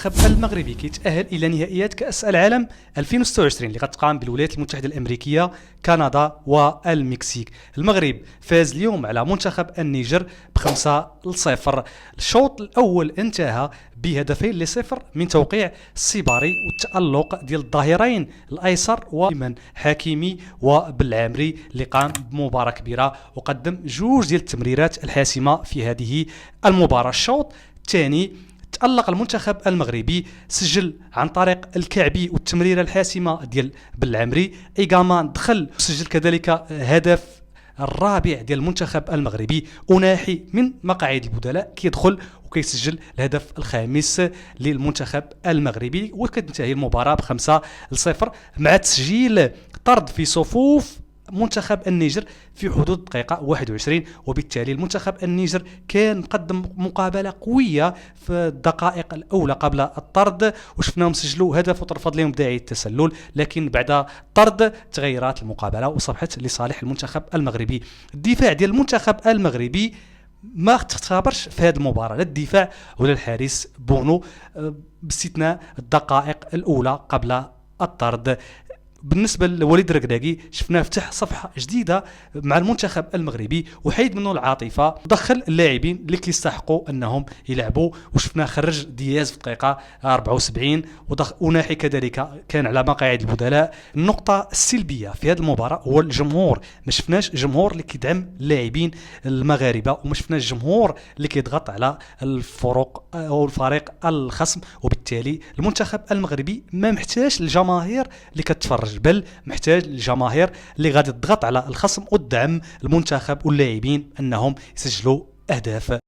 المنتخب المغربي كيتأهل إلى نهائيات كأس العالم 2026 اللي غتقام بالولايات المتحدة الأمريكية، كندا والمكسيك. المغرب فاز اليوم على منتخب النيجر ب5-0. الشوط الأول انتهى ب2-0 من توقيع السيباري والتألق ديال الظهيرين الأيسر ومن حكيمي وبالعامري اللي قام بمباراة كبيرة وقدم جوج ديال التمريرات الحاسمة في هذه المباراة. الشوط الثاني تألق المنتخب المغربي، سجل عن طريق الكعبي والتمريرة الحاسمة ديال بالعمري. إيغامان دخل وسجل كذلك هدف الرابع ديال المنتخب المغربي. أناحي من مقاعد البدلاء كيدخل وكيسجل الهدف الخامس للمنتخب المغربي، وكتنتهي المباراة ب5-0 مع تسجيل طرد في صفوف منتخب النيجر في حدود الدقيقة 21. وبالتالي المنتخب النيجر كان مقدم مقابلة قوية في الدقائق الأولى قبل الطرد، وشفناهم سجلوا هدف وترفض لهم داعي التسلل، لكن بعد الطرد تغيرات المقابلة وصبحت لصالح المنتخب المغربي. الدفاع ديال المنتخب المغربي ما تختبرش في هذه المباراة، لا الدفاع ولا الحارس بونو، باستثناء الدقائق الأولى قبل الطرد. بالنسبه لوليد الركراكي شفناه فتح صفحه جديده مع المنتخب المغربي وحيد منه العاطفه، دخل اللاعبين اللي كيستحقوا انهم يلعبوا، وشفناه خرج دياز في الدقيقه 74 وناحي كذلك كان على مقاعد البدلاء. النقطه السلبيه في هذه المباراه هو الجمهور، ما شفناش جمهور اللي كيدعم اللاعبين المغاربه، وما شفناش جمهور اللي كيضغط على الفرق او الفريق الخصم. وبالتالي المنتخب المغربي ما محتاج الجماهير اللي كتفرج، بل محتاج الجماهير اللي غادي تضغط على الخصم وتدعم المنتخب واللاعبين انهم يسجلوا اهداف.